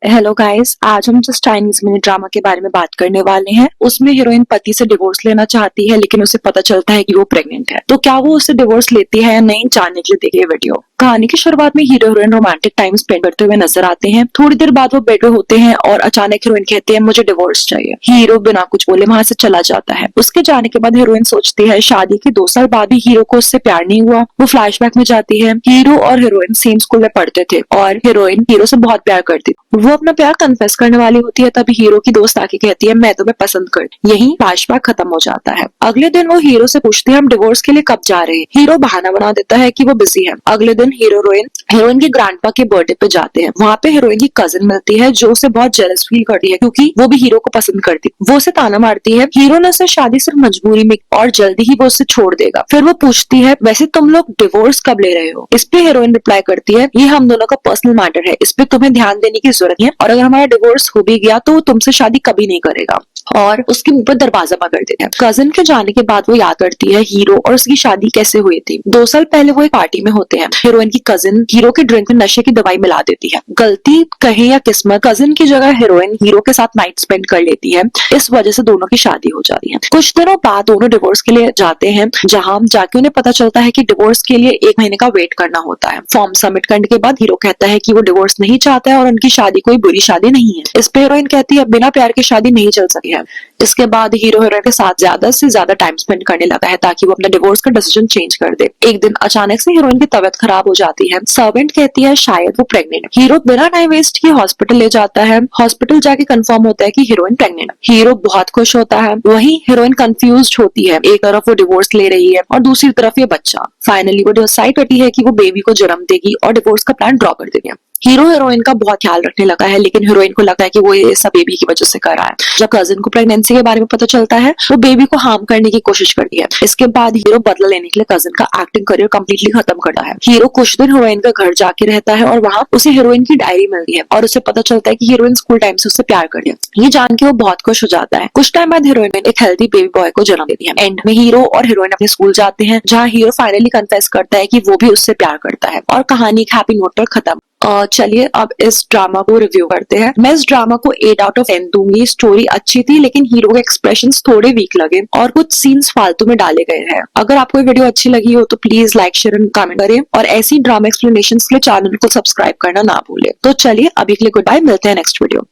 Hello guys, आज हम just Chinese mini drama के बारे में बात करने वाले हैं। उसमें हीरोइन पति से डिवोर्स लेना चाहती है, लेकिन उसे पता चलता है कि वो प्रेग्नेंट है। तो क्या वो उससे डिवोर्स लेती है या नहीं, जानने के लिए देखिए वीडियो। कहानी की शुरुआत में hero heroine romantic time spend करते हुए नजर आते हैं। थोड़ी देर बाद वो बेड में होते हैं और अचानक हीरोइन कहती है मुझे डिवोर्स चाहिए। हीरो बिना कुछ बोले वहां से चला जाता है। उसके जाने के बाद हीरोइन सोचती है शादी के 2 साल बाद भी हीरो को उससे प्यार नहीं हुआ। वो फ्लैशबैक में जाती है। हीरो और हीरोइन सेम स्कूल में पढ़ते थे और हीरोइन हीरो से बहुत प्यार करती थी। वो अपना प्यार कन्फेस करने वाली होती है, तभी हीरो की दोस्त आके कहती है मैं तुम्हें पसंद कर। यही फ्लैशबैक खत्म हो जाता है। अगले दिन वो हीरो से पूछती है हम डिवोर्स के लिए कब जा रहे हैं। हीरो बहाना बना देता है कि वो बिजी है। अगले दिन हीरोइन के ग्रैंडपा के बर्थडे पे जाते हैं। वहाँ पे हीरोइन की कजिन मिलती है जो उसे बहुत जेलस फील करती है, क्योंकि वो भी हीरो को पसंद करती। वो उसे ताना मारती है। हीरो ने उसे शादी सिर्फ मजबूरी में और जल्दी ही वो उसे छोड़ देगा। फिर वो पूछती है वैसे तुम लोग डिवोर्स कब ले रहे हो। इस पे हीरोइन रिप्लाई करती है ये हम दोनों का पर्सनल मैटर है, इस पे तुम्हें ध्यान देने की जरूरत नहीं है, और अगर हमारा डिवोर्स हो भी गया तो वो तुमसे शादी कभी नहीं करेगा। और उसके मुंह पर दरवाजा पकड़ देते हैं। कजिन के जाने के बाद वो याद करती है हीरो और उसकी शादी कैसे हुई थी। 2 साल पहले वो एक पार्टी में होते हैं। हीरोइन की कजिन हीरो के ड्रिंक में नशे की दवाई मिला देती है। गलती कहे या किस्मत, कजिन की जगह हीरोइन हीरो के साथ नाइट स्पेंड कर लेती है। इस वजह से दोनों की शादी हो जाती है। कुछ दिनों बाद दोनों डिवोर्स के लिए जाते हैं, जहां जाके उन्हें पता चलता है कि डिवोर्स के लिए 1 महीने का वेट करना होता है। फॉर्म सबमिट करने के बाद हीरो कहता है कि वो डिवोर्स नहीं चाहता है और उनकी शादी कोई बुरी शादी नहीं है। इस पे हीरोइन कहती है बिना प्यार की शादी नहीं चल सकती है। इसके बाद हीरो हीरोइन के साथ ज्यादा से ज्यादा टाइम स्पेंड करने लगा है ताकि वो अपना डिवोर्स का डिसीजन चेंज कर दे। एक दिन अचानक से हीरोइन की तबीयत खराब हो जाती है। सर्वेंट कहती है शायद वो प्रेग्नेंट है। हीरो बिना टाइम वेस्ट किए हॉस्पिटल ले जाता है। हॉस्पिटल जाके कंफर्म होता है कि हीरोइन प्रेग्नेंट है। हीरो बहुत खुश होता है। वहीं हीरोइन कंफ्यूज होती है। एक तरफ वो डिवोर्स ले रही है और दूसरी तरफ ये बच्चा। फाइनली वो डिसाइड करती है कि वो बेबी को जन्म देगी और डिवोर्स का प्लान ड्रॉ कर देगी। हीरो हीरोइन का बहुत ख्याल रखने लगा है, लेकिन हीरोइन को लगता है कि वो ये सब बेबी की वजह से कर रहा है। जब कजिन को प्रेगनेंसी के बारे में पता चलता है वो बेबी को हार्म करने की कोशिश करती है। इसके बाद हीरो बदला लेने के लिए कजिन का एक्टिंग करियर कम्प्लीटली खत्म करता है। हीरो कुछ दिन हीरोइन का घर जाके रहता है और वहाँ उसे हीरोइन की डायरी मिलती है और उसे पता चलता है कि हीरोइन स्कूल टाइम से उससे प्यार करती है। ये जान के वो बहुत खुश हो जाता है। कुछ टाइम बाद हीरोइन एक हेल्दी बेबी बॉय को जन्म देती है। एंड में हीरो और हीरोइन अपने स्कूल जाते हैं, जहाँ हीरो फाइनली कन्फेस करता है कि वो भी उससे प्यार करता है और कहानी एक हैप्पी नोट पर खत्म। चलिए अब इस ड्रामा को रिव्यू करते हैं। मैं इस ड्रामा को 8 आउट ऑफ 10 दूंगी। स्टोरी अच्छी थी, लेकिन हीरो के एक्सप्रेशंस थोड़े वीक लगे और कुछ सीन्स फालतू में डाले गए हैं। अगर आपको ये वीडियो अच्छी लगी हो तो please like share and comment करें, और ऐसी ड्रामा एक्सप्लेनेशंस के लिए चैनल को सब्सक्राइब करना ना भूलें। तो चलिए अभी के लिए गुड बाय, मिलते हैं नेक्स्ट वीडियो।